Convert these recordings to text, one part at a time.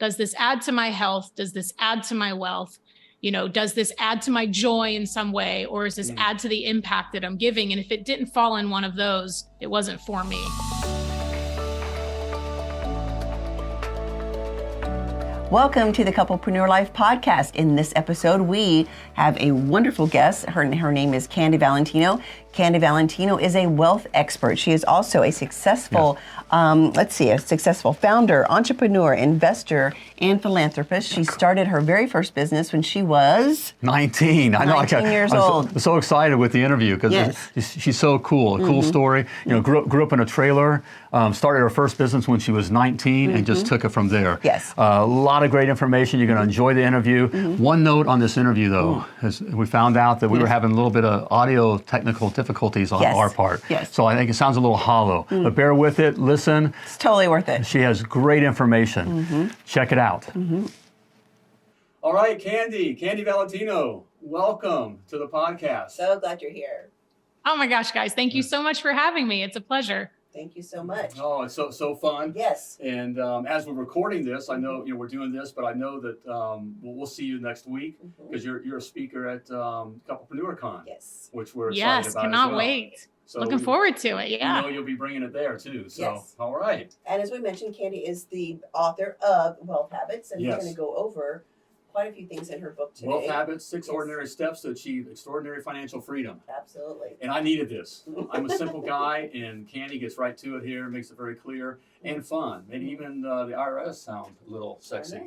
Does this add to my health? Does this add to my wealth? Does this add to my joy in some way? Or is this add to the impact that I'm giving? And if it didn't fall in one of those, it wasn't for me. Welcome to the Couplepreneur Life podcast. In this episode, we have a wonderful guest. Her name is Candy Valentino. Candy Valentino is a wealth expert. She is also a successful, successful founder, entrepreneur, investor, and philanthropist. She started her very first business when she was 19. I know. 19 years old. I'm so excited with the interview because she's so cool. A cool story. Grew up in a trailer. Started her first business when she was 19 and just took it from there. Yes. A lot of great information. You're going to enjoy the interview. One note on this interview, though, is we found out that we were having a little bit of audio technical difficulties on our part. Yes. So I think it sounds a little hollow. But bear with it. Listen. It's totally worth it. She has great information. Check it out. All right, Candy Valentino, welcome to the podcast. So glad you're here. Oh my gosh, guys. Thank you so much for having me. It's a pleasure. Thank you so much. Oh, it's so fun. Yes. And as we're recording this, I know we're doing this, but I know that we'll see you next week because you're a speaker at Couplepreneur Con. Yes. Which we're excited about. Yes, cannot wait. So looking forward to it. Yeah. You'll be bringing it there too. So yes. All right. And as we mentioned, Candy is the author of Wealth Habits, and we're going to go over quite a few things in her book today. Wealth Habits, 6 Ordinary Steps to Achieve Extraordinary Financial Freedom. Absolutely. And I needed this. I'm a simple guy, and Candy gets right to it here, makes it very clear and fun. Maybe even the IRS sounds a little sexy.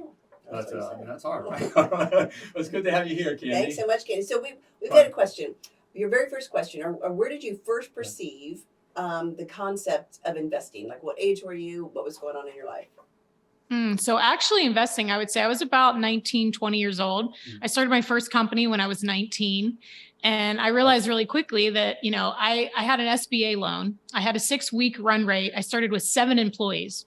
But that's all right. It's good to have you here, Candy. Thanks so much, Candy. So we've got a question. Your very first question, or where did you first perceive the concept of investing? Like what age were you? What was going on in your life? So actually investing, I would say I was about 19, 20 years old. I started my first company when I was 19. And I realized really quickly that, I had an SBA loan. I had a 6-week run rate. I started with 7 employees.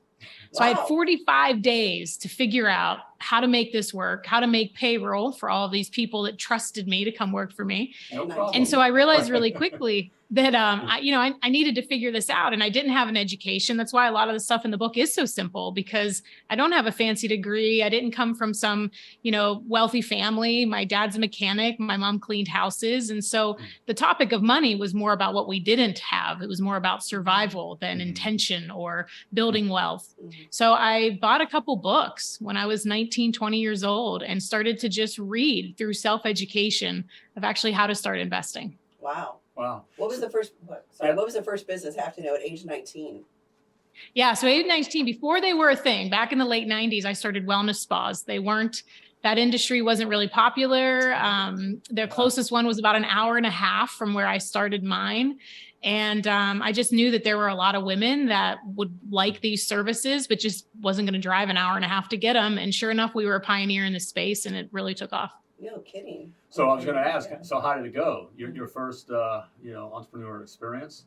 So I had 45 days to figure out how to make this work, how to make payroll for all of these people that trusted me to come work for me. No problem. And so I realized really quickly that, I needed to figure this out, and I didn't have an education. That's why a lot of the stuff in the book is so simple, because I don't have a fancy degree. I didn't come from some, wealthy family. My dad's a mechanic. My mom cleaned houses. And so the topic of money was more about what we didn't have. It was more about survival than intention or building wealth. So I bought a couple books when I was 19, 20 years old and started to just read through self-education of actually how to start investing. Wow. Wow. What was the first? What was the first business have to know at age 19? Yeah, so age 19, before they were a thing, back in the late 90s, I started wellness spas. That industry wasn't really popular. Their closest one was about an hour and a half from where I started mine. And I just knew that there were a lot of women that would like these services, but just wasn't going to drive an hour and a half to get them. And sure enough, we were a pioneer in the space, and it really took off. No kidding. So I was going to ask, so how did it go? Your first, entrepreneur experience?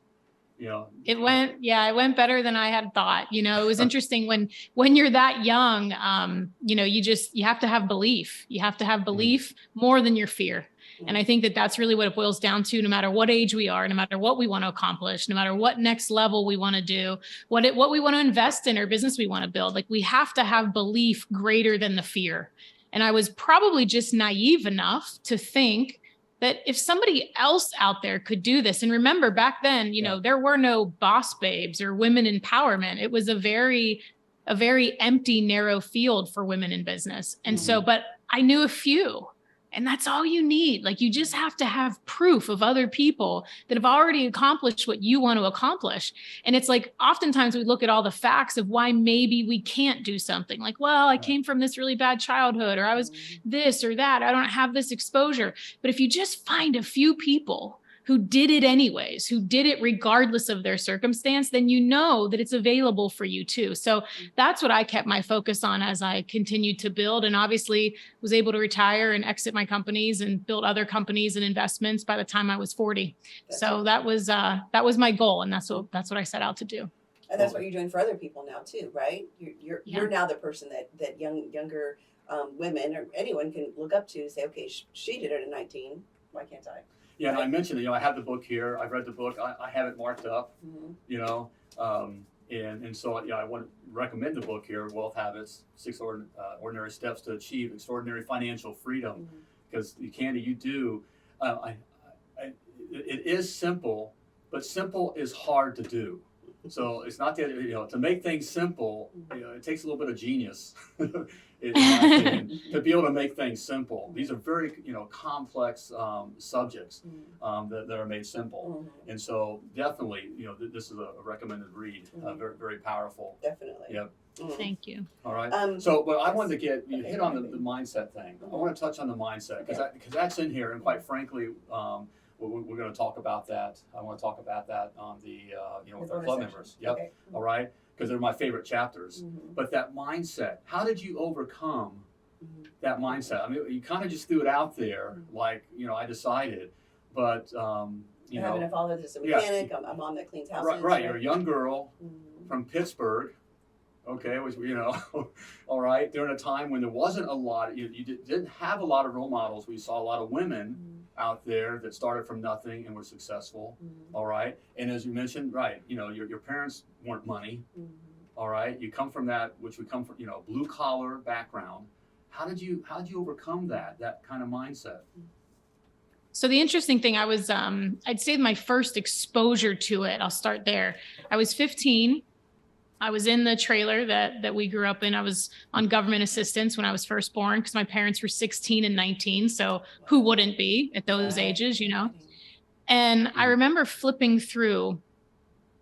It went better than I had thought. It was interesting when you're that young, you have to have belief. You have to have belief more than your fear. And I think that that's really what it boils down to, no matter what age we are, no matter what we want to accomplish, no matter what next level we want to do, what we want to invest in or business we want to build. Like, we have to have belief greater than the fear. And I was probably just naive enough to think that if somebody else out there could do this, and remember back then, there were no boss babes or women empowerment. It was a very empty, narrow field for women in business. And so, but I knew a few. And that's all you need. Like, you just have to have proof of other people that have already accomplished what you want to accomplish. And it's like, oftentimes we look at all the facts of why maybe we can't do something. Like, well, I came from this really bad childhood, or I was this or that. I don't have this exposure. But if you just find a few people who did it anyways, who did it regardless of their circumstance, then you know that it's available for you too. So that's what I kept my focus on as I continued to build, and obviously was able to retire and exit my companies and build other companies and investments by the time I was 40. So that was my goal, and that's what I set out to do. And that's what you're doing for other people now too, right? You're now the person that younger women or anyone can look up to and say, okay, she did it at 19. Why can't I? Yeah, and I mentioned, I have the book here. I've read the book. I have it marked up, And so, yeah, I want to recommend the book here, Wealth Habits, 6 Ordinary Steps to Achieve Extraordinary Financial Freedom. Because, Candy, you do, it is simple, but simple is hard to do. So it's not that, to make things simple, it takes a little bit of genius in my opinion, to be able to make things simple. These are very, complex subjects that are made simple. And so definitely, this is a recommended read, very, very powerful. Definitely. Yep. Thank you. All right. But I wanted to you hit on the mindset thing. I want to touch on the mindset because that's in here, and quite frankly, we're going to talk about that. I want to talk about that on the, with our club members. Yep. Okay. All right. Because they're my favorite chapters. But that mindset, how did you overcome that mindset? I mean, you kind of just threw it out there, like, I decided, but, I'm having a father that's a mechanic, a mom that cleans houses. Right. You're a young girl from Pittsburgh. Okay, it was, all right, during a time when there wasn't a lot, you didn't have a lot of role models. We saw a lot of women out there that started from nothing and were successful, all right? And as you mentioned, right, your parents weren't money, all right? You come from that, which we come from, blue collar background. How did you overcome that kind of mindset? So the interesting thing, I'd say my first exposure to it, I'll start there. I was 15. I was in the trailer that we grew up in. I was on government assistance when I was first born because my parents were 16 and 19. So who wouldn't be at those ages, And I remember flipping through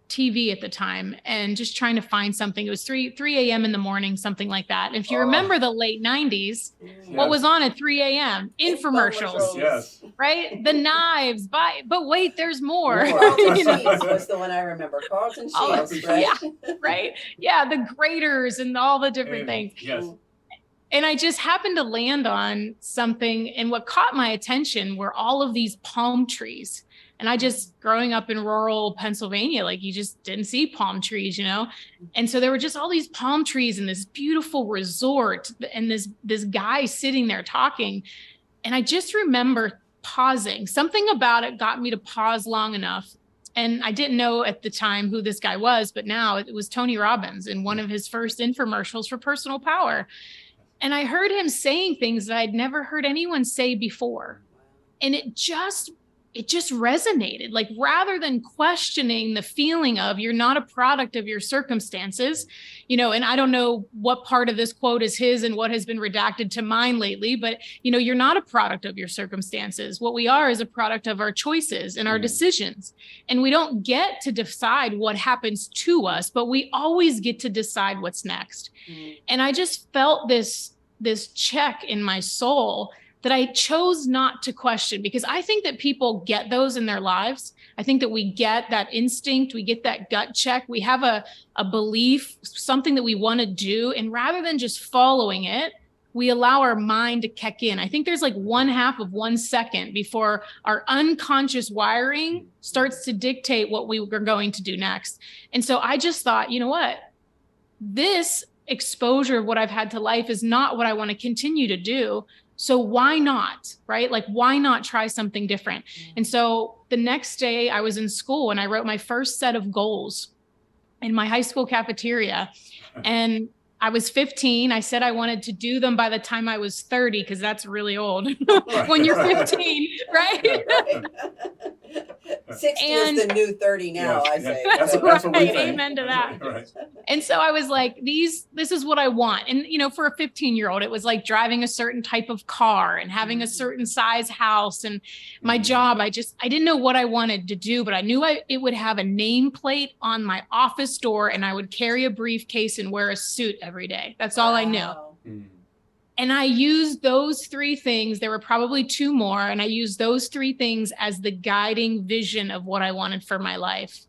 TV at the time and just trying to find something. It was 3 a.m. in the morning, something like that. If you remember the late 90s, what was on at 3 a.m.? Infomercials. Yes. Right? The knives. But wait, there's more. Carlton Sheets was the one I remember. Carlton Sheets, right? Yeah, right? Yeah, the graters and all the different things. Yes. And I just happened to land on something. And what caught my attention were all of these palm trees. And I just, growing up in rural Pennsylvania, like you just didn't see palm trees, And so there were just all these palm trees in this beautiful resort and this guy sitting there talking. And I just remember pausing. Something about it got me to pause long enough. And I didn't know at the time who this guy was, but now it was Tony Robbins in one of his first infomercials for personal power. And I heard him saying things that I'd never heard anyone say before. And it just resonated. Like, rather than questioning the feeling of you're not a product of your circumstances, and I don't know what part of this quote is his and what has been redacted to mine lately, but you're not a product of your circumstances. What we are is a product of our choices and our decisions. And we don't get to decide what happens to us, but we always get to decide what's next. And I just felt this check in my soul that I chose not to question, because I think that people get those in their lives. I think that we get that instinct, we get that gut check, we have a belief, something that we want to do. And rather than just following it, we allow our mind to kick in. I think there's like 1/2 of 1 second before our unconscious wiring starts to dictate what we were going to do next. And so I just thought, you know what? This exposure of what I've had to life is not what I want to continue to do. So why not, right? Like, why not try something different? And so the next day I was in school and I wrote my first set of goals in my high school cafeteria. And I was 15. I said I wanted to do them by the time I was 30, because that's really old when you're 15, right? 60 is the new 30 now, I say. That's what we think. Amen to that. Right. And so I was like, this is what I want. And, for a 15-year-old, it was like driving a certain type of car and having a certain size house. And my job, I didn't know what I wanted to do, but I knew it would have a nameplate on my office door and I would carry a briefcase and wear a suit every day. That's all I knew. And I used those 3 things. There were probably 2 more. And I used those 3 things as the guiding vision of what I wanted for my life.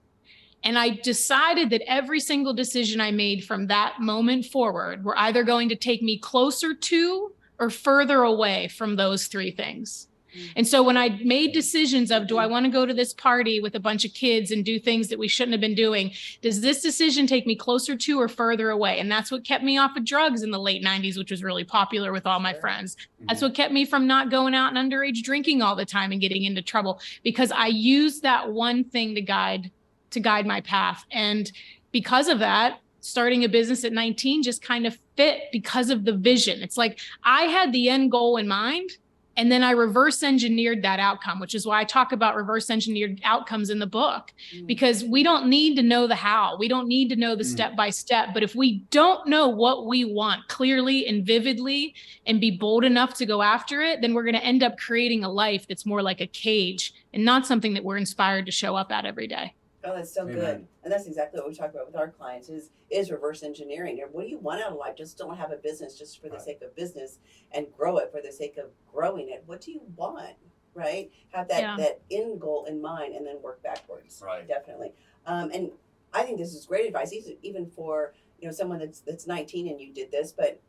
And I decided that every single decision I made from that moment forward were either going to take me closer to or further away from those 3 things. And so when I made decisions of, do I want to go to this party with a bunch of kids and do things that we shouldn't have been doing? Does this decision take me closer to or further away? And that's what kept me off of drugs in the late 90s, which was really popular with all my friends. That's what kept me from not going out and underage drinking all the time and getting into trouble, because I used that one thing to guide my path. And because of that, starting a business at 19 just kind of fit because of the vision. It's like I had the end goal in mind, and then I reverse engineered that outcome, which is why I talk about reverse engineered outcomes in the book, because we don't need to know the how. We don't need to know the step by step. But if we don't know what we want clearly and vividly and be bold enough to go after it, then we're going to end up creating a life that's more like a cage and not something that we're inspired to show up at every day. Oh, that's so good. And that's exactly what we talk about with our clients is reverse engineering. And what do you want out of life? Just don't have a business just for the sake of business and grow it for the sake of growing it. What do you want? Right? Have that end goal in mind and then work backwards. Right. Definitely. And I think this is great advice, even for someone that's 19 and you did this, but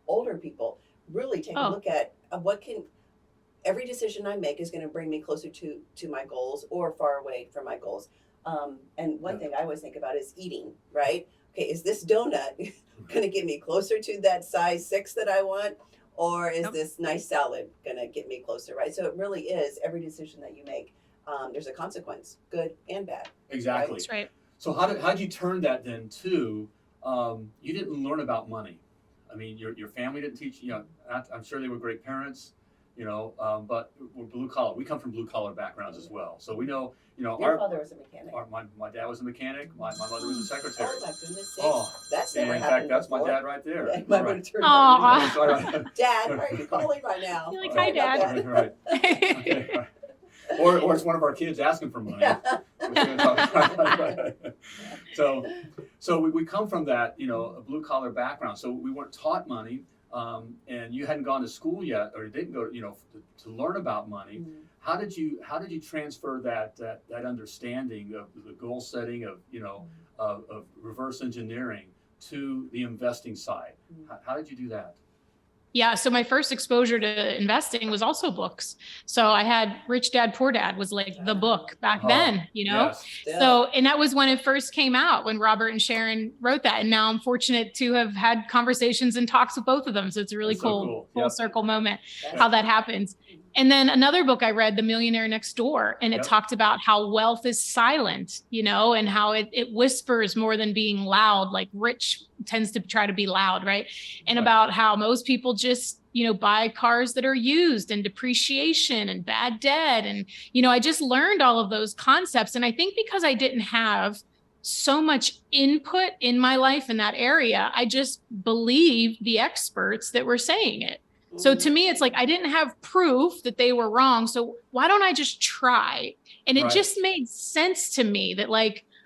older people really take a look at every decision I make is going to bring me closer to my goals or far away from my goals. And one thing I always think about is eating, right? Okay, is this donut going to get me closer to that size 6 that I want? Or is this nice salad going to get me closer, right? So it really is every decision that you make, there's a consequence, good and bad. Exactly. That's right. So how did you turn that then to, you didn't learn about money. I mean, your family didn't teach, I'm sure they were great parents, but we're blue collar. We come from blue collar backgrounds as well. So we know, Your father was a mechanic. My dad was a mechanic. My mother was a secretary. Oh my goodness sakes. That's never in happened fact, that's before. my dad right there. Yeah, my Right. Aww. Dad, why are you calling right now? You're like, hi, Dad. Right. Okay, right. Or it's one of our kids asking for money. So we come from that, a blue collar background. So we weren't taught money, and you hadn't gone to school yet, or you didn't go, to learn about money. Mm-hmm. How did you transfer that understanding of the goal setting of reverse engineering to the investing side? How did you do that? Yeah. So my first exposure to investing was also books. So I had Rich Dad, Poor Dad was like the book back then, Yes. So, and that was when it first came out, when Robert and Sharon wrote that. And now I'm fortunate to have had conversations and talks with both of them. So it's a really cool full circle moment, how that happens. And then another book I read, The Millionaire Next Door, and it talked about how wealth is silent, and how it whispers more than being loud, like rich tends to try to be loud, right? And about how most people just, buy cars that are used and depreciation and bad debt. And, I just learned all of those concepts. And I think because I didn't have so much input in my life in that area, I just believed the experts that were saying it. So to me, it's like, I didn't have proof that they were wrong. So why don't I just try? And it just made sense to me that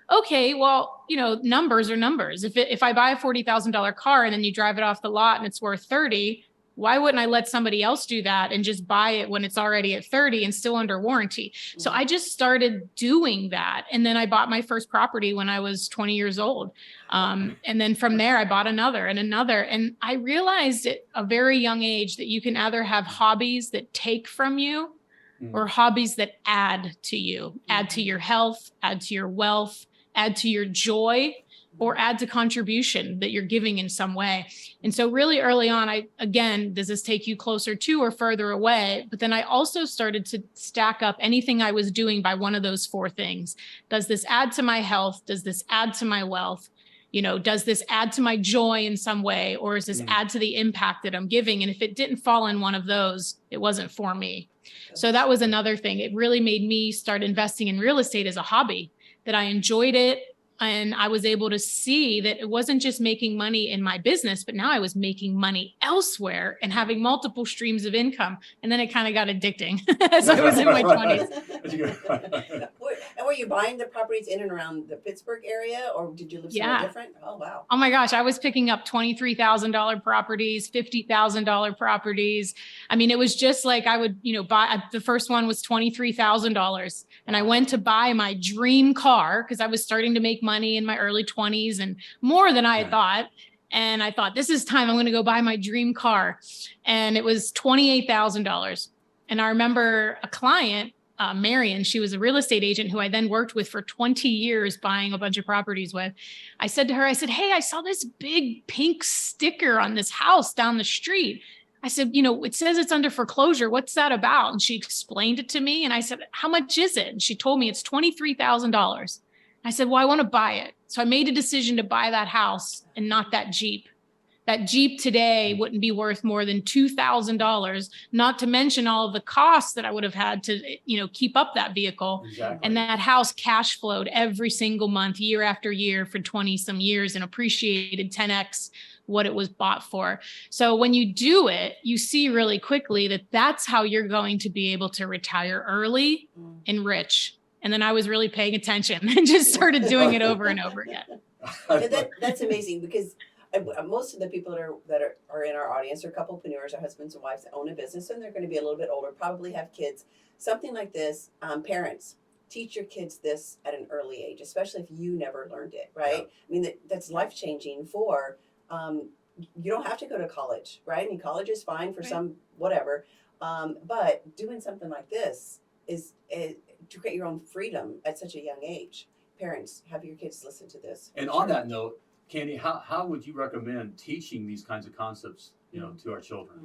okay, well, numbers are numbers. If I buy a $40,000 car and then you drive it off the lot and it's worth 30, why wouldn't I let somebody else do that and just buy it when it's already at 30 and still under warranty? So I just started doing that. And then I bought my first property when I was 20 years old. And then from there, I bought another and another. And I realized at a very young age that you can either have hobbies that take from you or hobbies that add to you, add to your health, add to your wealth, add to your joy, or add to contribution that you're giving in some way. And so really early on, does this take you closer to or further away? But then I also started to stack up anything I was doing by one of those 4 things. Does this add to my health? Does this add to my wealth? Does this add to my joy in some way? Or does this add to the impact that I'm giving? And if it didn't fall in one of those, it wasn't for me. So that was another thing. It really made me start investing in real estate as a hobby, that I enjoyed it. And I was able to see that it wasn't just making money in my business, but now I was making money elsewhere and having multiple streams of income. And then it kind of got addicting as I was in my 20s. And were you buying the properties in and around the Pittsburgh area, or did you live somewhere different? Oh, wow. Oh my gosh. I was picking up $23,000 properties, $50,000 properties. I mean, it was just like I would, buy, the first one was $23,000. And I went to buy my dream car because I was starting to make money in my early 20s and more than I had thought. And I thought, this is time, I'm going to go buy my dream car. And it was $28,000. And I remember a client, Marion, she was a real estate agent who I then worked with for 20 years buying a bunch of properties with. I said to her, hey, I saw this big pink sticker on this house down the street. I said, it says it's under foreclosure. What's that about? And she explained it to me. And I said, how much is it? And she told me it's $23,000. I said, well, I want to buy it. So I made a decision to buy that house and not that Jeep. That Jeep today wouldn't be worth more than $2,000, not to mention all of the costs that I would have had to, keep up that vehicle. Exactly. And that house cash flowed every single month, year after year for 20 some years and appreciated 10x what it was bought for. So when you do it, you see really quickly that that's how you're going to be able to retire early and rich. And then I was really paying attention and just started doing it over and over again. That's amazing, because most of the people that are in our audience are couplepreneurs, or husbands and wives that own a business, and they're going to be a little bit older, probably have kids. Something like this, parents, teach your kids this at an early age, especially if you never learned it, right? Yeah. I mean, that's life-changing for, you don't have to go to college, right? I mean, college is fine for some, whatever, but doing something like this is to create your own freedom at such a young age. Parents, have your kids listen to this. And on that note, Candy, how would you recommend teaching these kinds of concepts, to our children?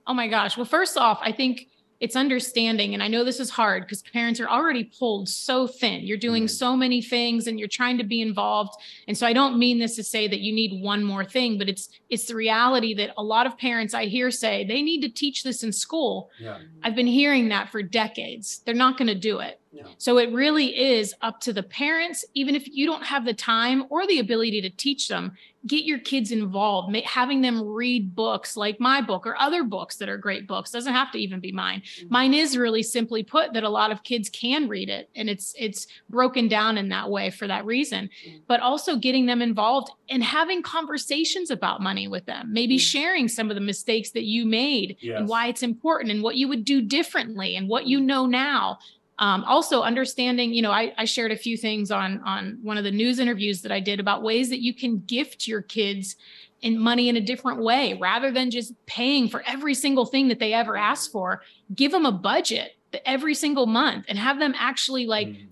Oh my gosh. Well, first off, I think it's understanding. And I know this is hard because parents are already pulled so thin. You're doing so many things and you're trying to be involved. And so I don't mean this to say that you need one more thing, but it's the reality that a lot of parents I hear say they need to teach this in school. Yeah. I've been hearing that for decades. They're not going to do it. No. So it really is up to the parents, even if you don't have the time or the ability to teach them, get your kids involved, having them read books like my book or other books that are great books. Doesn't have to even be mine. Mm-hmm. Mine is really simply put that a lot of kids can read it, and it's broken down in that way for that reason. Mm-hmm. But also getting them involved and having conversations about money with them, maybe sharing some of the mistakes that you made and why it's important and what you would do differently and what you know now. Also understanding, I shared a few things on one of the news interviews that I did about ways that you can gift your kids in money in a different way, rather than just paying for every single thing that they ever ask for. Give them a budget every single month and have them actually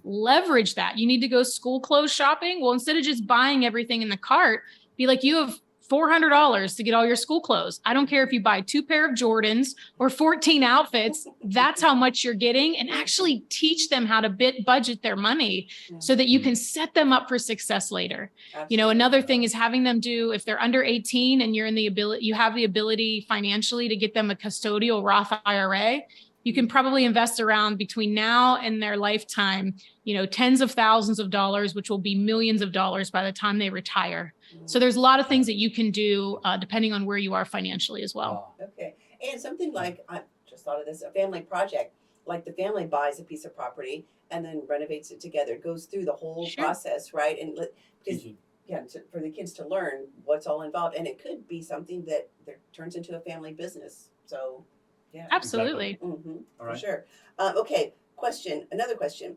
leverage that. You need to go school clothes shopping. Well, instead of just buying everything in the cart, be like, you have $400 to get all your school clothes. I don't care if you buy 2 pair of Jordans or 14 outfits. That's how much you're getting, and actually teach them how to budget their money so that you can set them up for success later. Absolutely. Another thing is having them do, if they're under 18 and you have the ability financially to get them a custodial Roth IRA, you can probably invest around between now and their lifetime, tens of thousands of dollars, which will be millions of dollars by the time they retire. So there's a lot of things that you can do depending on where you are financially as well. Okay. And something like, I just thought of this, a family project, like the family buys a piece of property and then renovates it together, goes through the whole process, right? And for the kids to learn what's all involved. And it could be something that turns into a family business. So, yeah. Absolutely. Exactly. Mm-hmm. All right. For sure. Okay. Another question.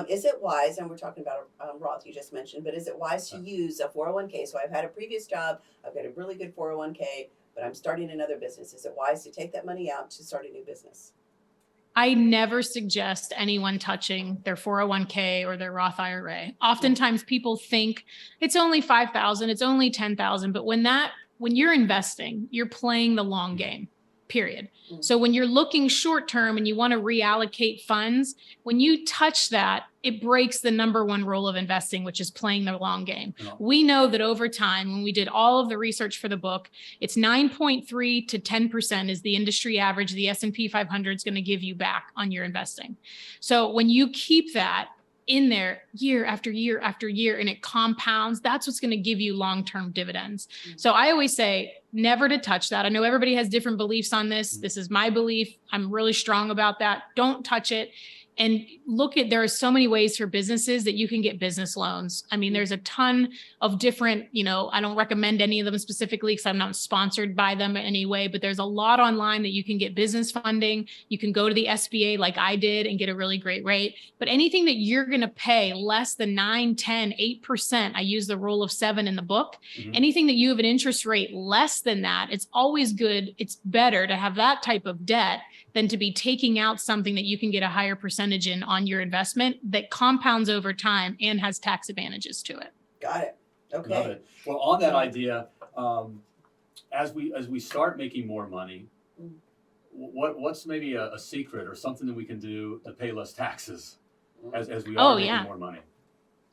Is it wise, and we're talking about Roth you just mentioned, but is it wise to use a 401k? So I've had a previous job, I've got a really good 401k, but I'm starting another business. Is it wise to take that money out to start a new business? I never suggest anyone touching their 401k or their Roth IRA. Oftentimes people think it's only $5,000, it's only $10,000, but when you're investing, you're playing the long game. Period. Mm-hmm. So when you're looking short term and you want to reallocate funds, when you touch that, it breaks the number one rule of investing, which is playing the long game. Yeah. We know that over time, when we did all of the research for the book, it's 9.3 to 10% is the industry average the S&P 500 is going to give you back on your investing. So when you keep that in there year after year after year and it compounds, that's what's going to give you long-term dividends. Mm-hmm. So I always say never to touch that. I know everybody has different beliefs on this. This is my belief. I'm really strong about that. Don't touch it. And there are so many ways for businesses that you can get business loans. I mean, there's a ton of different, I don't recommend any of them specifically because I'm not sponsored by them in any way, but there's a lot online that you can get business funding. You can go to the SBA like I did and get a really great rate. But anything that you're going to pay less than 9, 10, 8%, I use the rule of 7 in the book. Mm-hmm. Anything that you have an interest rate less than that, it's always good. It's better to have that type of debt than to be taking out something that you can get a higher percentage in on your investment that compounds over time and has tax advantages to it. Got it. Okay. Love it. Well, on that idea, as we start making more money, what's maybe a secret or something that we can do to pay less taxes as we are making more money?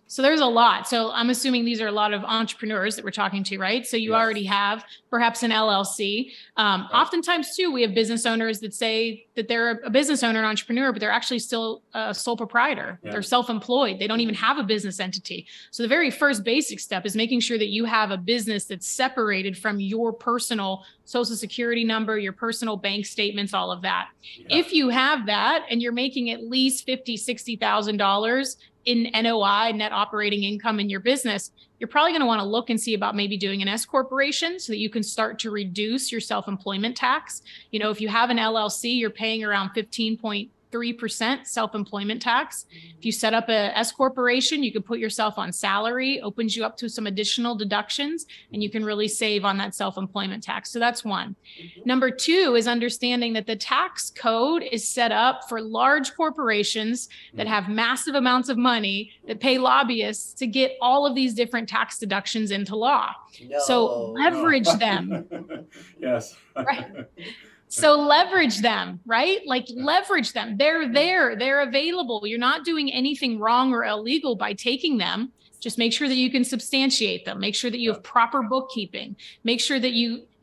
So there's a lot. So I'm assuming these are a lot of entrepreneurs that we're talking to, right? So you Yes. already have perhaps an LLC. Oftentimes too, we have business owners that say that they're a business owner, an entrepreneur, but they're actually still a sole proprietor. Yeah. They're self-employed. They don't even have a business entity. So the very first basic step is making sure that you have a business that's separated from your personal social security number, your personal bank statements, all of that. Yeah. If you have that and you're making at least $50,000, $60,000 in NOI, net operating income in your business, you're probably going to want to look and see about maybe doing an S corporation so that you can start to reduce your self-employment tax. You know, if you have an LLC, you're paying around 15.3% self-employment tax. If you set up a S corporation, you can put yourself on salary, opens you up to some additional deductions, and you can really save on that self-employment tax. So that's one. Number two is understanding that the tax code is set up for large corporations that have massive amounts of money that pay lobbyists to get all of these different tax deductions into law. So leverage them. Yes. Right. So leverage them, right? Like leverage them. They're there. They're available. You're not doing anything wrong or illegal by taking them. Just make sure that you can substantiate them. Make sure that you have proper bookkeeping. Make sure that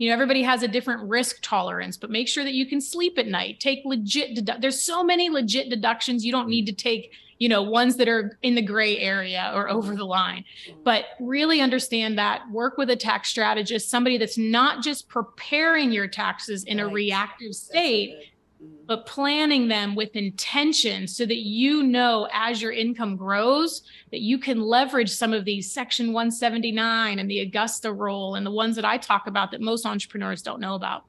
everybody has a different risk tolerance, but make sure that you can sleep at night. Take legit, there's so many legit deductions. You don't need to take, ones that are in the gray area or over the line, but really understand that, work with a tax strategist, somebody that's not just preparing your taxes in a reactive state, but planning them with intention so that as your income grows, that you can leverage some of these Section 179 and the Augusta rule and the ones that I talk about that most entrepreneurs don't know about.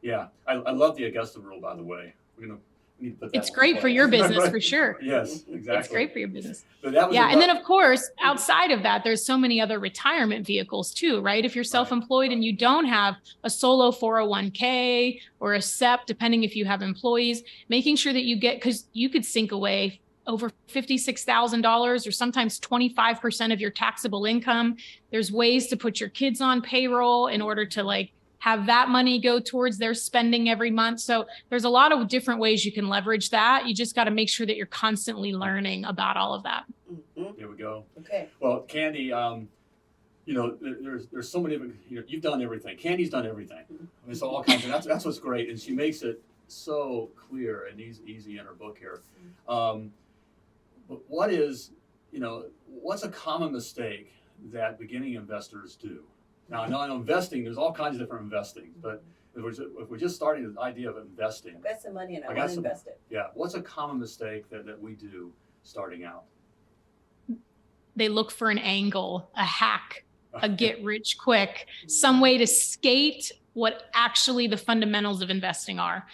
Yeah, I love the Augusta rule, by the way. We need to put that It's great for your business, for sure. Yes, exactly. It's great for your business. But that was and then of course, outside of that, there's so many other retirement vehicles too, right? If you're self-employed and you don't have a solo 401k or a SEP, depending if you have employees, making sure that because you could sink away over $56,000 or sometimes 25% of your taxable income. There's ways to put your kids on payroll in order to have that money go towards their spending every month. So there's a lot of different ways you can leverage that. You just got to make sure that you're constantly learning about all of that. There we go. Okay. Well, Candy, there's so many, you've done everything. Candy's done everything. I mean, so all kinds of, that's what's great. And she makes it so clear and easy in her book here. But what's a common mistake that beginning investors do? Now, I know investing, there's all kinds of different investing, but if we're just starting the idea of investing. I've got some money and I want to invest it. Yeah. What's a common mistake that we do starting out? They look for an angle, a hack, a get rich quick, some way to skate what actually the fundamentals of investing are.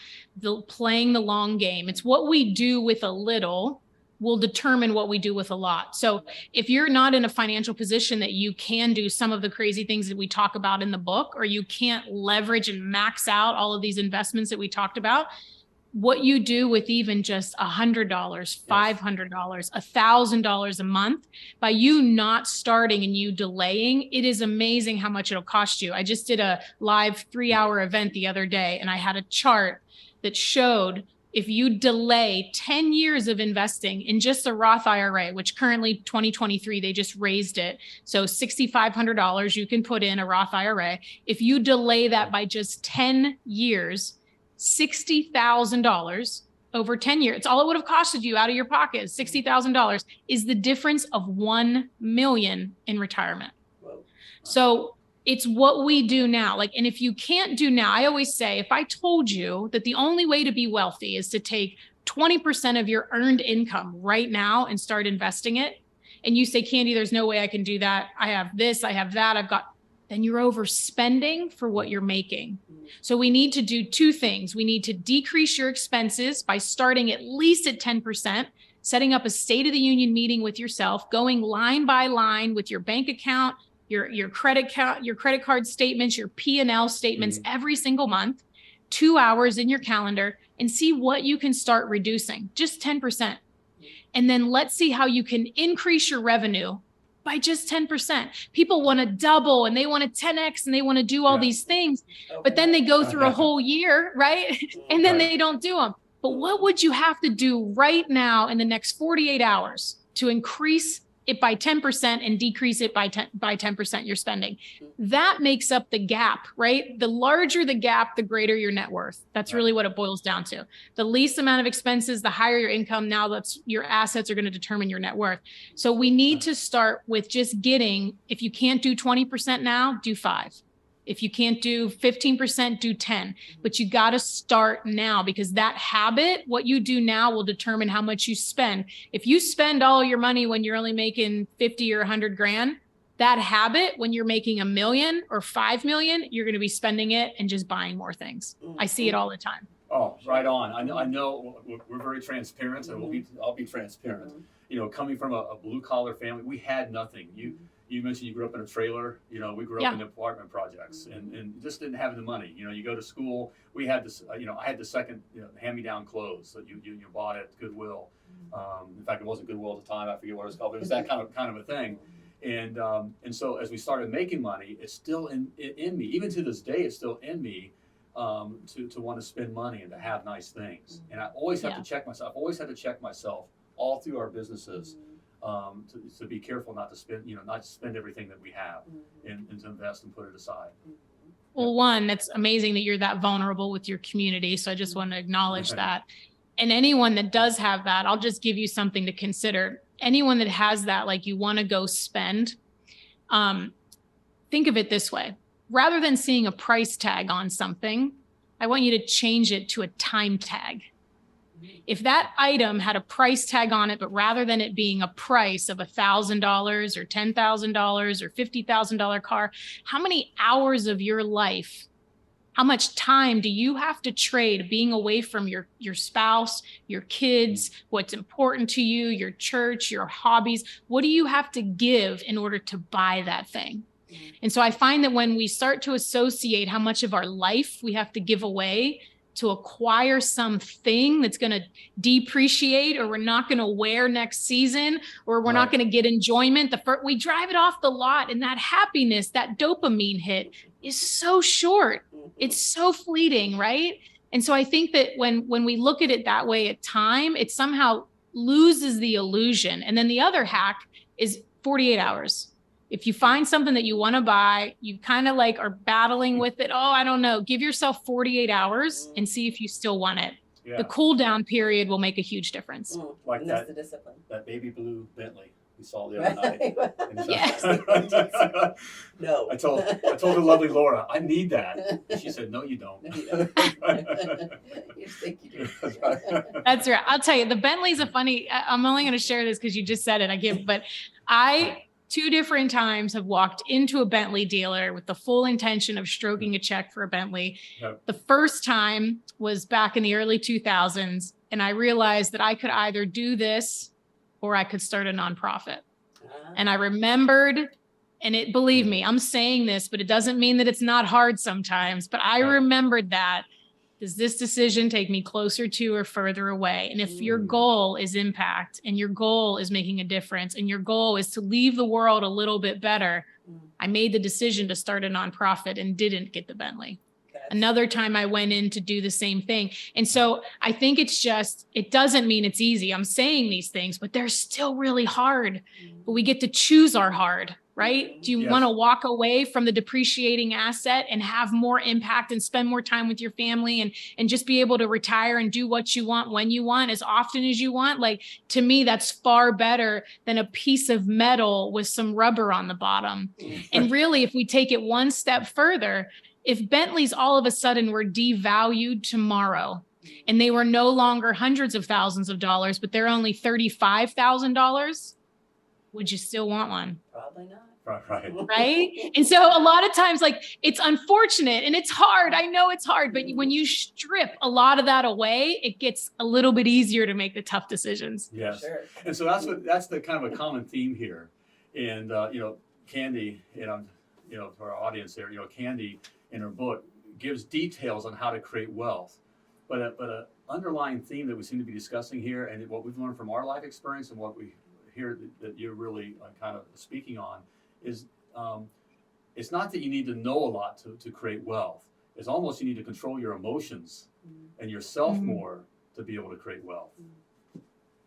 Playing the long game. It's what we do with a little will determine what we do with a lot. So if you're not in a financial position that you can do some of the crazy things that we talk about in the book, or you can't leverage and max out all of these investments that we talked about, what you do with even just $100, $500, $1,000 a month, by you not starting and you delaying, it is amazing how much it'll cost you. I just did a live 3-hour event the other day, and I had a chart that showed if you delay 10 years of investing in just a Roth IRA, which currently 2023, they just raised it. So $6,500 you can put in a Roth IRA. If you delay that by just 10 years, $60,000 over 10 years, it's all it would have costed you out of your pocket. $60,000 is the difference of $1 million in retirement. Whoa. So it's what we do now. And if you can't do now, I always say, if I told you that the only way to be wealthy is to take 20% of your earned income right now and start investing it, and you say, Candy, there's no way I can do that. I have this, I have that, then you're overspending for what you're making. So we need to do two things. We need to decrease your expenses by starting at least at 10%, setting up a State of the Union meeting with yourself, going line by line with your bank account, your credit card statements, your P&L statements every single month, 2 hours in your calendar, and see what you can start reducing, just 10%. And then let's see how you can increase your revenue by just 10%. People want to double and they want to 10x and they want to do all these things, but then they go through a whole year, right? And then they don't do them. But what would you have to do right now in the next 48 hours to increase it by 10% and decrease it by 10% you're spending. That makes up the gap, right? The larger the gap, the greater your net worth. That's really what it boils down to. The least amount of expenses, the higher your income. Now that's your assets are going to determine your net worth. So we need to start with just getting, if you can't do 20% now, do 5. If you can't do 15%, do 10. But you got to start now, because that habit, what you do now, will determine how much you spend. If you spend all your money when you're only making 50 or 100 grand, that habit, when you're making $1 million or 5 million, you're going to be spending it and just buying more things. I see it all the time. Oh, right on. I know we're very transparent, and I'll be transparent. You know, coming from a blue collar family, we had nothing. You mentioned you grew up in a trailer. You know, we grew up in apartment projects and just didn't have the money. You know, you go to school. We had this. You know, I had the second hand-me-down clothes that you bought at Goodwill. In fact, it wasn't Goodwill at the time. I forget what it was called. But it was that kind of a thing. And so as we started making money, it's still in me. Even to this day, it's still in me to want to spend money and to have nice things. And I always have to check myself. I've always had to check myself all through our businesses. To be careful not to spend everything that we have, and to invest and put it aside. Well, one, that's amazing that you're that vulnerable with your community. So I just want to acknowledge that. And anyone that does have that, I'll just give you something to consider. Anyone that has that, like you want to go spend, think of it this way. Rather than seeing a price tag on something, I want you to change it to a time tag. If that item had a price tag on it, but rather than it being a price of $1,000 or $10,000 or $50,000 car, how many hours of your life, how much time do you have to trade being away from your spouse, your kids, what's important to you, your church, your hobbies? What do you have to give in order to buy that thing? And so I find that when we start to associate how much of our life we have to give away to acquire something that's going to depreciate, or we're not going to wear next season, or we're not going to get enjoyment, we drive it off the lot, and that happiness, that dopamine hit is so short. It's so fleeting, right? And so I think that when we look at it that way at time, it somehow loses the illusion. And then the other hack is 48 hours. If you find something that you want to buy, you kind of like are battling with it. Oh, I don't know. Give yourself 48 hours and see if you still want it. The cool down period will make a huge difference. Like and that's the discipline. That baby blue Bentley we saw the other night. Yes. No. I told the lovely Laura, I need that. And she said, no, you don't. No, you don't. You think you do. That's right. I'll tell you, the Bentley's a funny, I'm only going to share this because you just said it. But I 2 different times have walked into a Bentley dealer with the full intention of stroking a check for a Bentley. Yep. The first time was back in the early 2000s. And I realized that I could either do this or I could start a nonprofit. And I remembered, and believe me, I'm saying this, but it doesn't mean that it's not hard sometimes, but I remembered that. Does this decision take me closer to or further away? And if your goal is impact, and your goal is making a difference, and your goal is to leave the world a little bit better, I made the decision to start a nonprofit and didn't get the Bentley. Another time I went in to do the same thing. And so I think it doesn't mean it's easy. I'm saying these things, but they're still really hard. But we get to choose our hard, right? Do you want to walk away from the depreciating asset and have more impact and spend more time with your family and just be able to retire and do what you want, when you want, as often as you want? Like, to me, that's far better than a piece of metal with some rubber on the bottom. And really, if we take it one step further, if Bentleys all of a sudden were devalued tomorrow and they were no longer hundreds of thousands of dollars, but they're only $35,000, would you still want one? Probably not. Right? And so a lot of times, like, it's unfortunate and it's hard. I know it's hard, but when you strip a lot of that away, it gets a little bit easier to make the tough decisions. Yes. Sure. And so that's the kind of a common theme here. And, Candy, for our audience there, Candy in her book gives details on how to create wealth. But a underlying theme that we seem to be discussing here, and what we've learned from our life experience and what we hear that you're really kind of speaking on, is it's not that you need to know a lot to create wealth. It's almost you need to control your emotions and yourself more to be able to create wealth.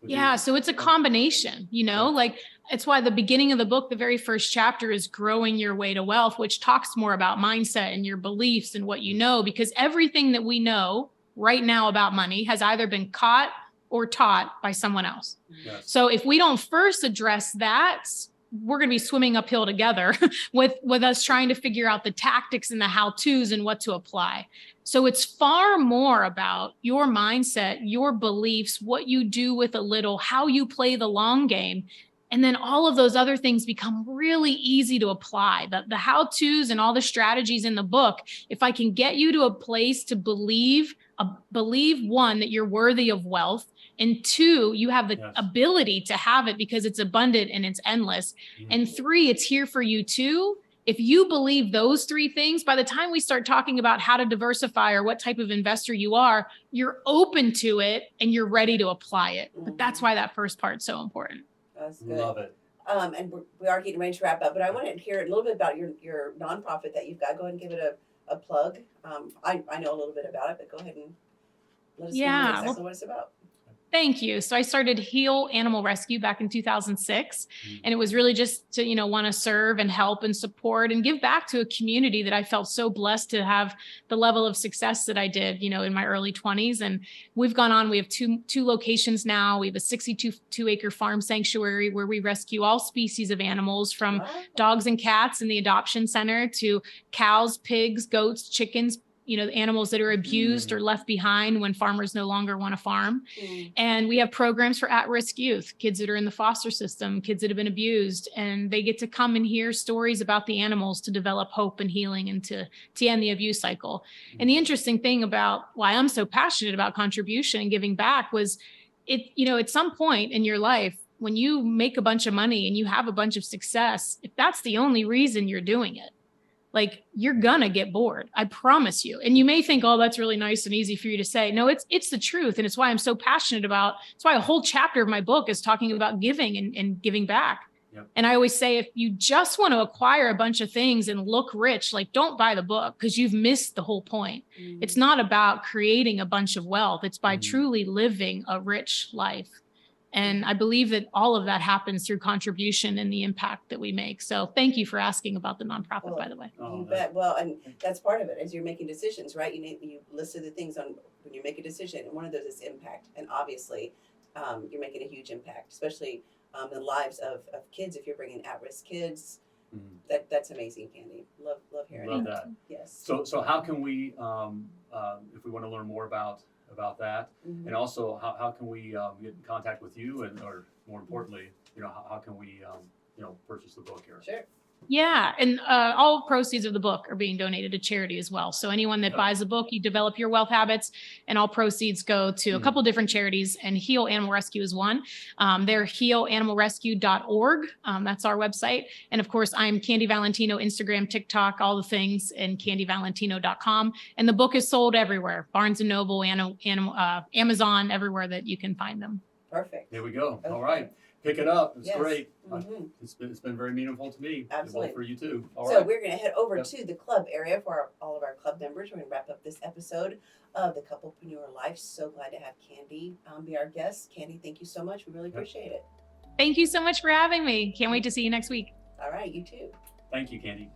Yeah, so it's a combination, like it's why the beginning of the book, the very first chapter is growing your way to wealth, which talks more about mindset and your beliefs and what you know, because everything that we know right now about money has either been caught or taught by someone else. Yes. So if we don't first address that, we're going to be swimming uphill together with us trying to figure out the tactics and the how-tos and what to apply. So it's far more about your mindset, your beliefs, what you do with a little, how you play the long game. And then all of those other things become really easy to apply. The how-tos and all the strategies in the book, if I can get you to a place to believe, one, that you're worthy of wealth, and two, you have the ability to have it because it's abundant and it's endless. And three, it's here for you too. If you believe those three things, by the time we start talking about how to diversify or what type of investor you are, you're open to it and you're ready to apply it. But that's why that first part's so important. That's good. Love it. And we are getting ready to wrap up, but I want to hear a little bit about your nonprofit that you've got. Go ahead and give it a plug. I know a little bit about it, but go ahead and let us know exactly what it's about. Thank you. So I started Heal Animal Rescue back in 2006. And it was really just to, want to serve and help and support and give back to a community that I felt so blessed to have the level of success that I did, in my early 20s. And we've gone on, we have two locations now. We have a 62-acre farm sanctuary where we rescue all species of animals, from dogs and cats in the adoption center to cows, pigs, goats, chickens, the animals that are abused or left behind when farmers no longer want to farm. And we have programs for at-risk youth, kids that are in the foster system, kids that have been abused, and they get to come and hear stories about the animals to develop hope and healing and to end the abuse cycle. And the interesting thing about why I'm so passionate about contribution and giving back was at some point in your life, when you make a bunch of money and you have a bunch of success, if that's the only reason you're doing it, like, you're gonna get bored. I promise you. And you may think, oh, that's really nice and easy for you to say. No, it's the truth. And it's why I'm so passionate about, it's why a whole chapter of my book is talking about giving and giving back. Yep. And I always say, if you just want to acquire a bunch of things and look rich, like, don't buy the book, because you've missed the whole point. It's not about creating a bunch of wealth. It's by truly living a rich life. And I believe that all of that happens through contribution and the impact that we make. So thank you for asking about the nonprofit, by the way. You bet. Well, and that's part of it, as you're making decisions, right? You listed the things on when you make a decision, and one of those is impact. And obviously, you're making a huge impact, especially in the lives of kids. If you're bringing at-risk kids, that's amazing, Candy. Love hearing Love that. that. Yes. So how can we, if we want to learn more about that, and also how can we get in contact with you, and or more importantly, how can we purchase the book here? Sure. Yeah. And all proceeds of the book are being donated to charity as well. So anyone that buys the book, you develop your wealth habits, and all proceeds go to a couple different charities, and Heal Animal Rescue is one. They're healanimalrescue.org. That's our website. And of course, I'm Candy Valentino, Instagram, TikTok, all the things, and candyvalentino.com. And the book is sold everywhere, Barnes & Noble, Amazon, everywhere that you can find them. Perfect. There we go. Okay. All right. Pick it up. It's Yes. great. Mhm. It's been very meaningful to me. Absolutely. Well, for you too. All So right. we're going to head over to the club area for all of our club members. We're going to wrap up this episode of the Couplepreneur Life. So glad to have Candy be our guest. Candy, thank you so much. We really appreciate it. Thank you so much for having me. Can't wait to see you next week. All right, you too. Thank you, Candy.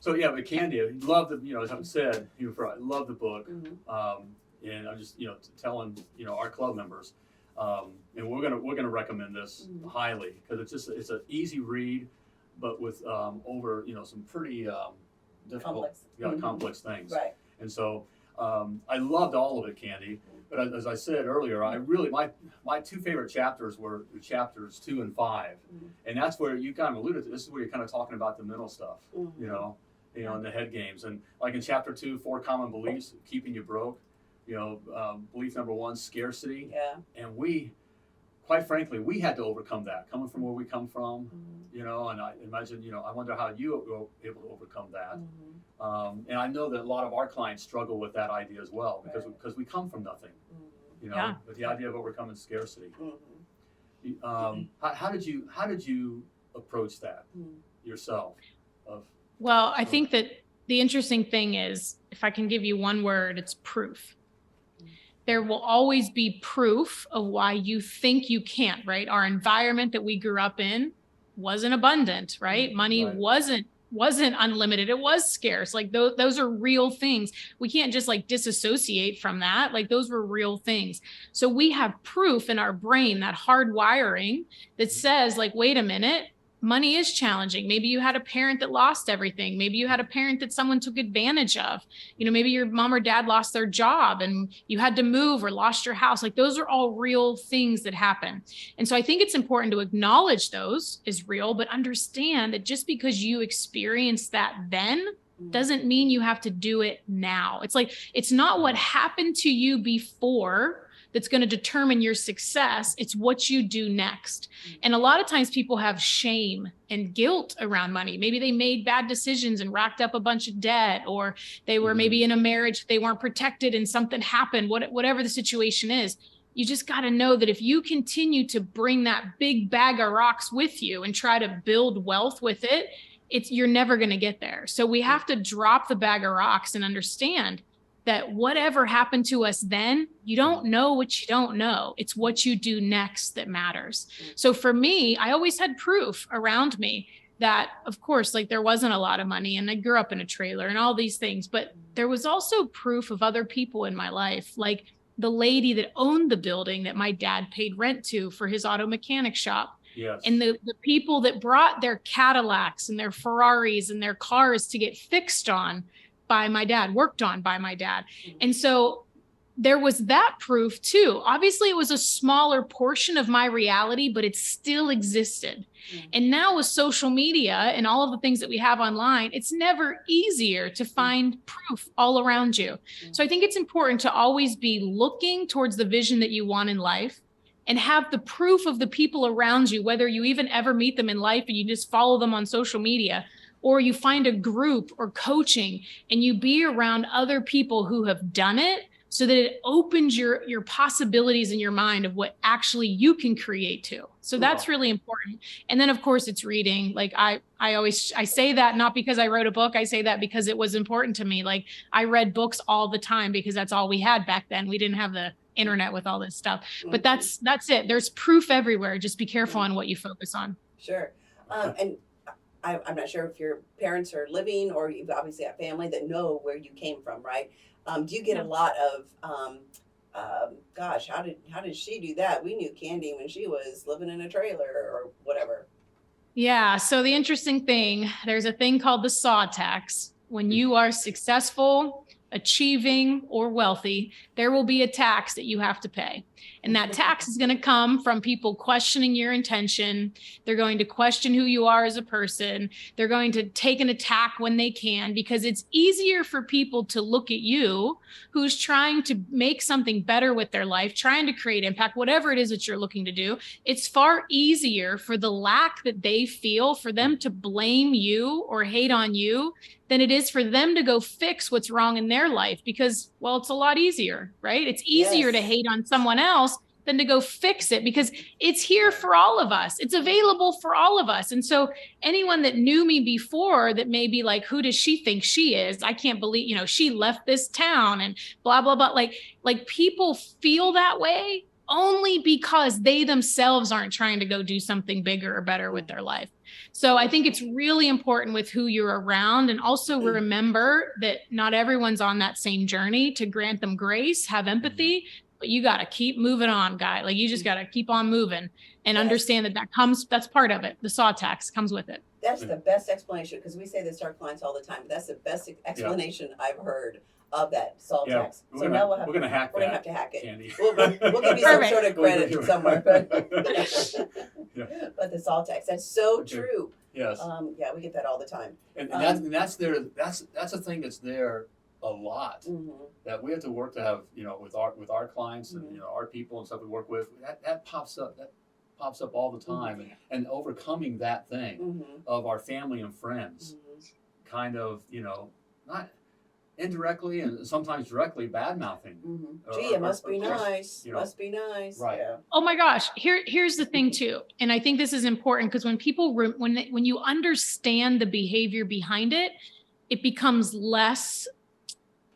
So yeah, but Candy, I love the, as I've said, I love the book. And I'm just, telling, our club members, and we're gonna recommend this highly, because it's an easy read, but with over, some pretty difficult, complex things. Right. And so I loved all of it, Candy. But as I said earlier, I really my two favorite chapters were chapters 2 and 5, and that's where you kind of alluded to. This is where you're kind of talking about the mental stuff, and the head games. And like in chapter 2, 4 common beliefs keeping you broke. Belief number 1, scarcity. Yeah. And we, quite frankly, we had to overcome that, coming from where we come from. And I imagine, I wonder how you were able to overcome that. And I know that a lot of our clients struggle with that idea as well, because we come from nothing, but the idea of overcoming scarcity. How did you approach that yourself? Well, I think that the interesting thing is, if I can give you one word, it's proof. There will always be proof of why you think you can't, right? Our environment that we grew up in wasn't abundant, right? Money wasn't unlimited. It was scarce. Like those are real things. We can't just like disassociate from that. Like those were real things. So we have proof in our brain, that hard wiring that says like, wait a minute, money is challenging. Maybe you had a parent that lost everything. Maybe you had a parent that someone took advantage of. Maybe your mom or dad lost their job and you had to move or lost your house. Like those are all real things that happen. And so I think it's important to acknowledge those as real, but understand that just because you experienced that then doesn't mean you have to do it now. It's like, it's not what happened to you before that's going to determine your success. It's what you do next. And a lot of times people have shame and guilt around money. Maybe they made bad decisions and racked up a bunch of debt, or they were maybe in a marriage, they weren't protected and something happened, whatever the situation is. You just got to know that if you continue to bring that big bag of rocks with you and try to build wealth with it, you're never going to get there. So we have to drop the bag of rocks and understand that whatever happened to us then, you don't know what you don't know. It's what you do next that matters. So for me, I always had proof around me that, of course, like there wasn't a lot of money and I grew up in a trailer and all these things, but there was also proof of other people in my life, like the lady that owned the building that my dad paid rent to for his auto mechanic shop. Yes. And the people that brought their Cadillacs and their Ferraris and their cars to get fixed on by my dad, worked on by my dad. And so there was that proof too. Obviously it was a smaller portion of my reality, but it still existed. And now with social media and all of the things that we have online, it's never easier to find proof all around you. So I think it's important to always be looking towards the vision that you want in life and have the proof of the people around you, whether you even ever meet them in life and you just follow them on social media, or you find a group or coaching and you be around other people who have done it, so that it opens your possibilities in your mind of what actually you can create too. So that's really important. And then of course it's reading. Like I say that not because I wrote a book, I say that because it was important to me. Like I read books all the time because that's all we had back then. We didn't have the internet with all this stuff, but that's it. There's proof everywhere. Just be careful on what you focus on. Sure. And I'm not sure if your parents are living or you've obviously got family that know where you came from, right? Do you get a lot of, gosh, how did she do that? We knew Candy when she was living in a trailer or whatever. Yeah. So the interesting thing, there's a thing called the SAW tax. When you are successful, achieving, or wealthy, there will be a tax that you have to pay. And that tax is going to come from people questioning your intention. They're going to question who you are as a person. They're going to take an attack when they can, because it's easier for people to look at you who's trying to make something better with their life, trying to create impact, whatever it is that you're looking to do. It's far easier for the lack that they feel for them to blame you or hate on you than it is for them to go fix what's wrong in their life, because, well, it's a lot easier, right? It's easier to hate on someone else than to go fix it, because it's here for all of us. It's available for all of us. And so anyone that knew me before that may be like, who does she think she is? I can't believe, she left this town and blah, blah, blah. Like people feel that way only because they themselves aren't trying to go do something bigger or better with their life. So I think it's really important with who you're around, and also remember that not everyone's on that same journey. To grant them grace, have empathy, but you got to keep moving on, guy. Like you just got to keep on moving and understand that's part of it. The saw tax comes with it. That's the best explanation, because we say this to our clients all the time. That's the best explanation I've heard of that salt tax. So now we're gonna have to hack it. Candy. We'll give you some sort of credit somewhere, but but the salt tax, that's so true. Yes. Yeah, we get that all the time. And that's a thing that's there a lot, that we have to work to have, with our clients and our people and stuff we work with. That pops up all the time, and overcoming that thing of our family and friends, kind of, not indirectly and sometimes directly bad mouthing. Gee, it must be nice. Must be nice. Right. Yeah. Oh my gosh. Here's the thing too. And I think this is important, because when people, when you understand the behavior behind it, it becomes less,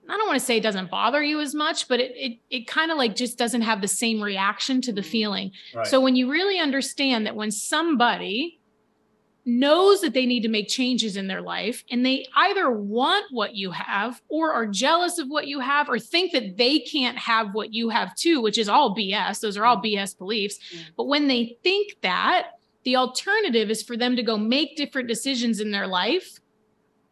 I don't want to say it doesn't bother you as much, but it kind of like just doesn't have the same reaction to the feeling. Right. So when you really understand that when somebody knows that they need to make changes in their life, and they either want what you have or are jealous of what you have, or think that they can't have what you have too, which is all BS. Those are all BS beliefs. But when they think that, the alternative is for them to go make different decisions in their life,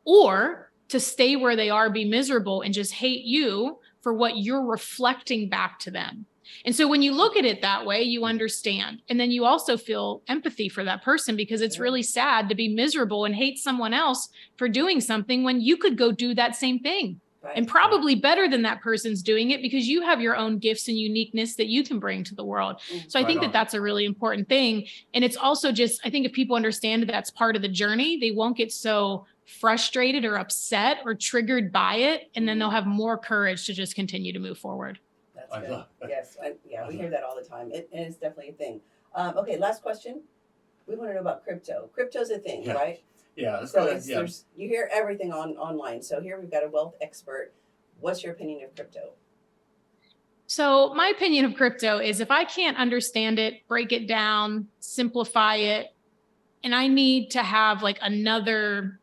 or to stay where they are, be miserable, and just hate you for what you're reflecting back to them. And so when you look at it that way, you understand. And then you also feel empathy for that person, because it's really sad to be miserable and hate someone else for doing something when you could go do that same thing. Right. And probably better than that person's doing it, because you have your own gifts and uniqueness that you can bring to the world. So I think that that's a really important thing. And it's also just, I think if people understand that that's part of the journey, they won't get so frustrated or upset or triggered by it. And then they'll have more courage to just continue to move forward. That's good. Yes. We hear that all the time. And it's definitely a thing. Okay, last question. We want to know about crypto. Crypto's a thing, right? Yeah. So you hear everything online. So here we've got a wealth expert. What's your opinion of crypto? So my opinion of crypto is, if I can't understand it, break it down, simplify it, and I need to have like another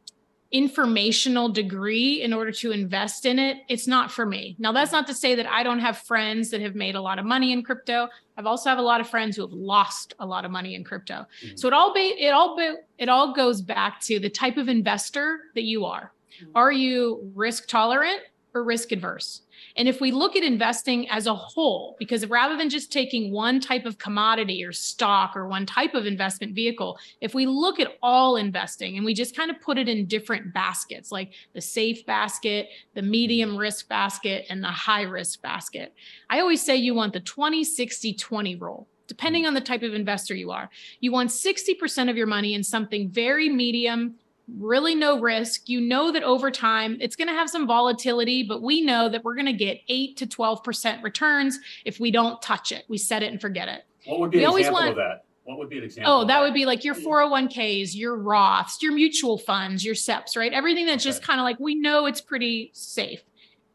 informational degree in order to invest in it, it's not for me. Now, that's not to say that I don't have friends that have made a lot of money in crypto. I've also have a lot of friends who have lost a lot of money in crypto. So it all goes back to the type of investor that you are. Are you risk tolerant or risk adverse? And if we look at investing as a whole, because rather than just taking one type of commodity or stock or one type of investment vehicle, if we look at all investing and we just kind of put it in different baskets, like the safe basket, the medium risk basket, and the high risk basket, I always say you want the 20-60-20 rule. Depending on the type of investor you are, you want 60% of your money in something very medium, really no risk. You know that over time it's going to have some volatility, but we know that we're going to get 8 to 12% returns if we don't touch it. We set it and forget it. What would be an example of that? What would be an example? Oh, that would be like your 401ks, your Roths, your mutual funds, your SEPs, right? Everything that's just kind of like, we know it's pretty safe.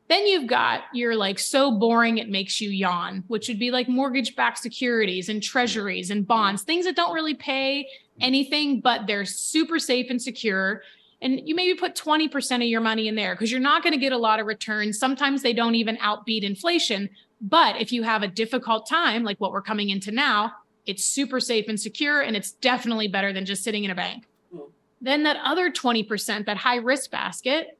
Then you've got your like so boring it makes you yawn, which would be like mortgage-backed securities and treasuries and bonds, things that don't really pay anything, but they're super safe and secure. And you maybe put 20% of your money in there because you're not going to get a lot of returns. Sometimes they don't even outbeat inflation. But if you have a difficult time, like what we're coming into now, it's super safe and secure, and it's definitely better than just sitting in a bank. Then that other 20%, that high risk basket,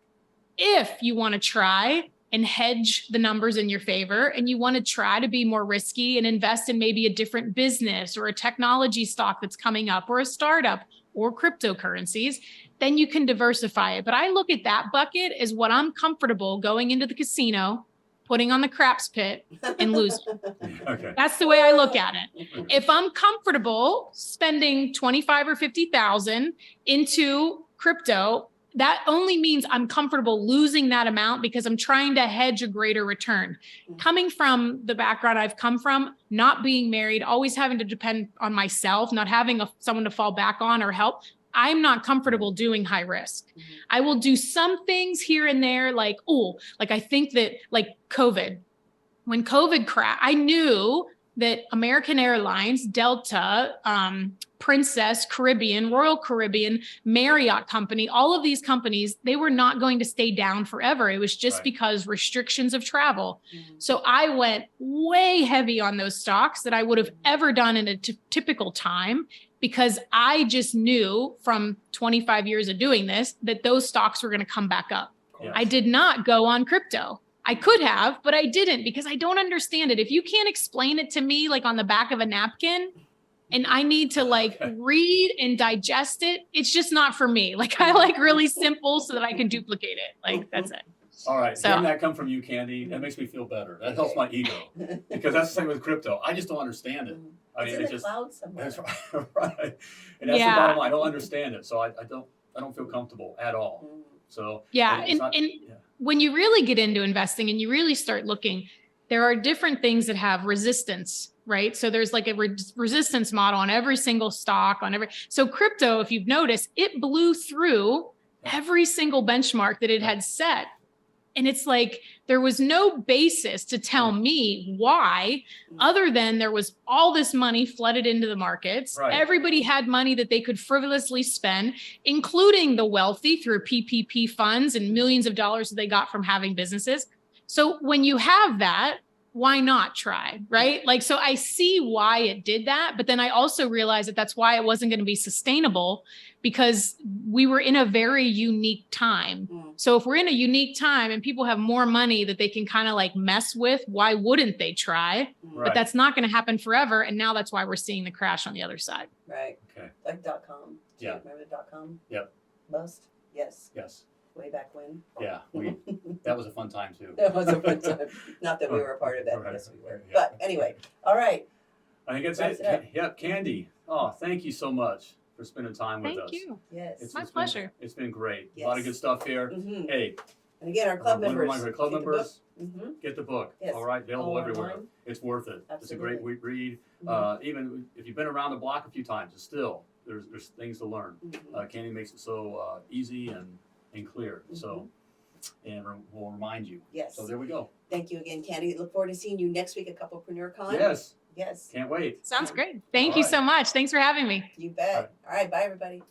if you want to try and hedge the numbers in your favor, and you want to try to be more risky and invest in maybe a different business or a technology stock that's coming up or a startup or cryptocurrencies, then you can diversify it. But I look at that bucket as what I'm comfortable going into the casino, putting on the craps pit and losing. Okay. That's the way I look at it. If I'm comfortable spending 25 or 50,000 into crypto, that only means I'm comfortable losing that amount because I'm trying to hedge a greater return. Coming from the background I've come from, not being married, always having to depend on myself, not having someone to fall back on or help, I'm not comfortable doing high risk. I will do some things here and there, like I think that like COVID, when COVID crashed, I knew that American Airlines, Delta, Princess Caribbean, Royal Caribbean, Marriott Company, all of these companies, they were not going to stay down forever. It was just because restrictions of travel. So I went way heavy on those stocks that I would have ever done in a typical time, because I just knew from 25 years of doing this that those stocks were going to come back up. Yes. I did not go on crypto. I could have, but I didn't, because I don't understand it. If you can't explain it to me like on the back of a napkin, and I need to like read and digest it, it's just not for me. Like I like really simple so that I can duplicate it. Like that's it. All right, So- hearing that come from you, Candy, that makes me feel better. That helps my ego, because that's the same with crypto. I just don't understand it. I mean, It's in it's the just cloud somewhere. that's right, and that's the Yeah. bottom line. I don't understand it, so I don't feel comfortable at all. So Yeah. it's not- And when you really get into investing and you really start looking, there are different things that have resistance, right? So there's like a resistance model on every single stock, so crypto, if you've noticed, it blew through every single benchmark that it had set. And it's like, there was no basis to tell me why, other than there was all this money flooded into the markets. Right. Everybody had money that they could frivolously spend, including the wealthy through PPP funds and millions of dollars that they got from having businesses. So when you have that, why not try, right? Like, so I see why it did that, but then I also realized that that's why it wasn't going to be sustainable, because we were in a very unique time. So if we're in a unique time and people have more money that they can kind of like mess with, why wouldn't they try? Right. But that's not going to happen forever. And now that's why we're seeing the crash on the other side. Right. Okay. Like .com. Do you Yeah. remember the .com? Yep. Bust? Yes. Yes. Way back when. Yeah. That was a fun time too. That was a fun time. Not that we were a part of that. Right. Yes, we were. Yeah. But anyway, all right. I think that's Wraps it. it up. Yep, Candy. Oh, thank you so much for spending time with Thank us. you. Yes. My been- pleasure. It's been great. Yes. A lot of good stuff here. Mhm. Hey, And again, our club one members. reminder, club get the members, book. Mhm. get the book. Yes. All right, available All everywhere. online. It's worth it. It's a great Absolutely. read. Mhm. Even if you've been around the block a few times, it's still there's things to learn. Mhm. Candy makes it so easy and clear. So, and we'll remind you. Yes. So there we go. Thank you again, Candy. Look forward to seeing you next week at Couplepreneur Con. Yes. Yes. Can't wait. Sounds great. Thank All you right. so much. Thanks for having me. You bet. All right. Bye, everybody.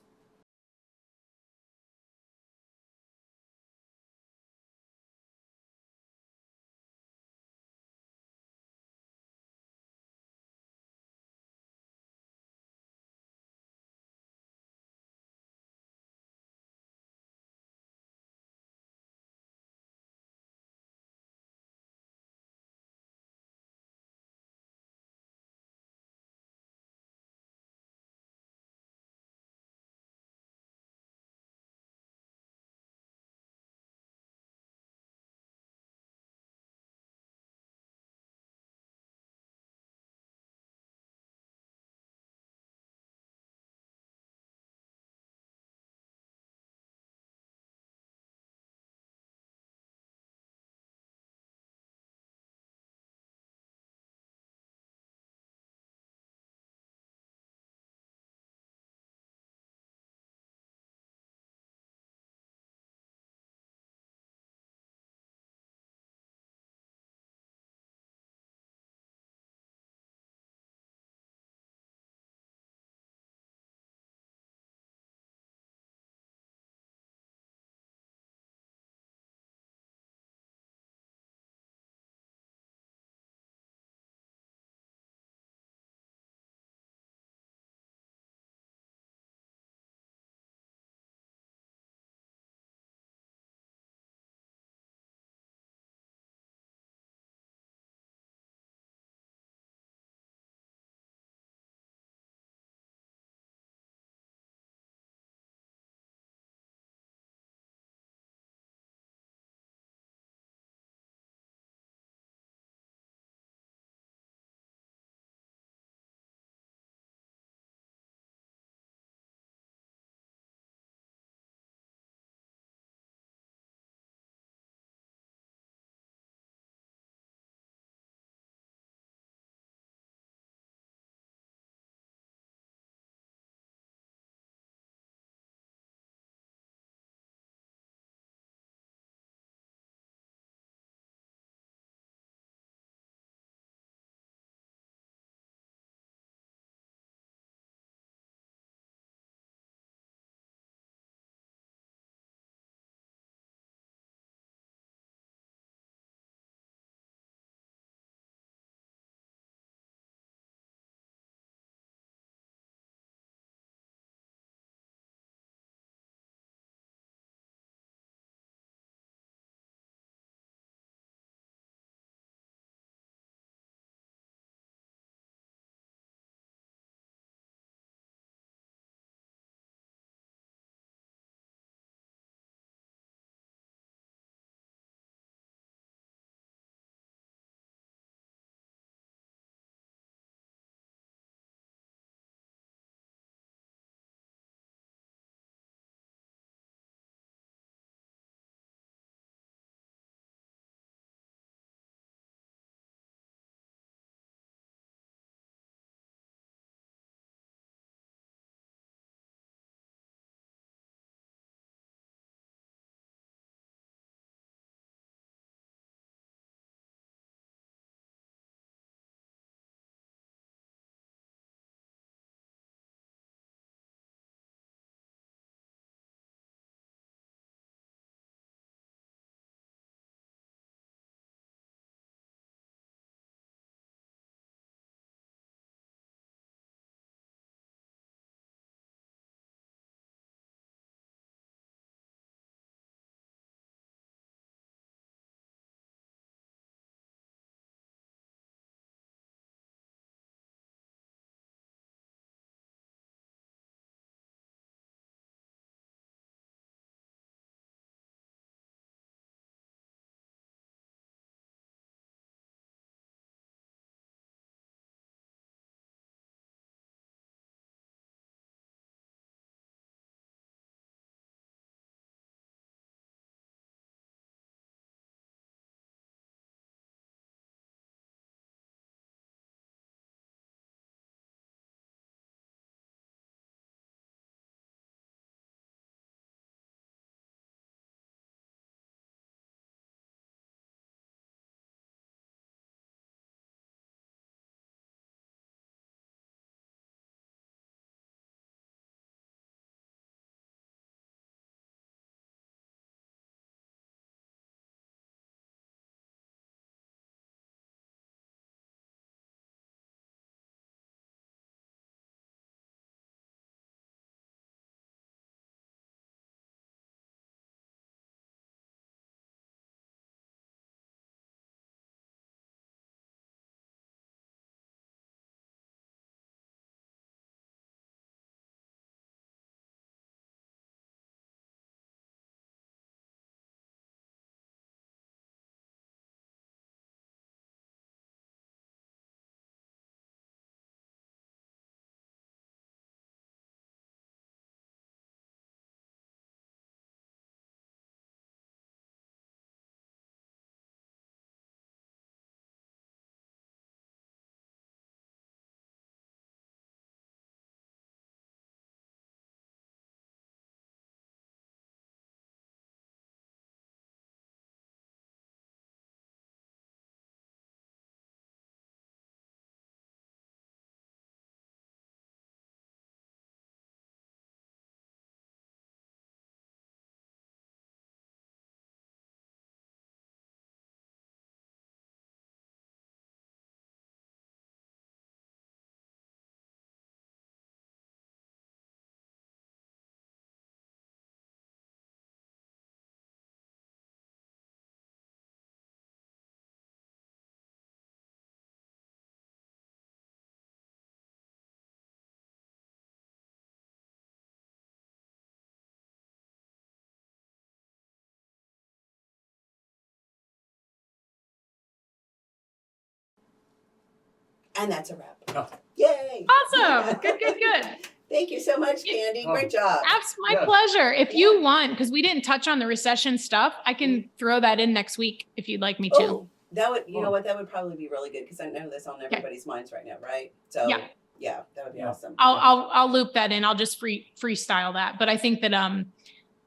And that's a wrap. Oh. Yay! Awesome. Good. Thank you so much, Candy. Great job. That's my pleasure. If you want, because we didn't touch on the recession stuff, I can throw that in next week if you'd like me to. Oh, that would, you know what, that would probably be really good because I know that's on everybody's minds right now, right? So yeah, that would be awesome. I'll loop that in. I'll just freestyle that. But I think that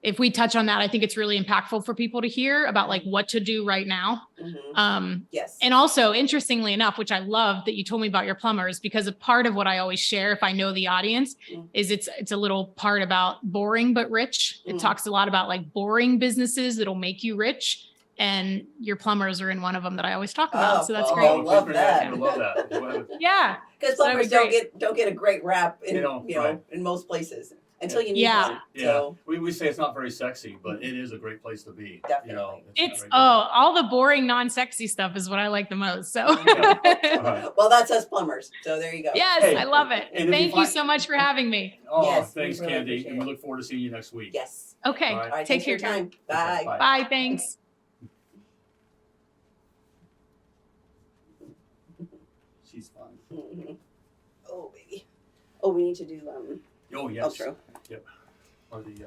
if we touch on that, I think it's really impactful for people to hear about like what to do right now. Yes. And also, interestingly enough, which I love that you told me about your plumbers, because a part of what I always share, if I know the audience, is it's a little part about boring but rich. It talks a lot about like boring businesses that'll make you rich. And your plumbers are in one of them that I always talk about. So that's great. I love that. I love that. Yeah. Because plumbers don't get a great rap in in most places until you need one. Yeah. So We say it's not very sexy, but it is a great place to be. Definitely. You know, It's all the boring, non-sexy stuff is what I like the most. So well, that's us plumbers. So there you go. yes, Hey, I love it. and Thank you so much for having me. Oh, Yes, thanks, we really Candy. appreciate And we it. look forward to seeing you next week. Yes. Okay. All right. All right. Take Thanks for your care. time. Bye. Bye. Bye. Thanks. She's fun. Oh, baby. Oh, we need to do Oh, yes. outro. Yep. Or the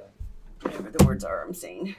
Whatever the words are I'm saying.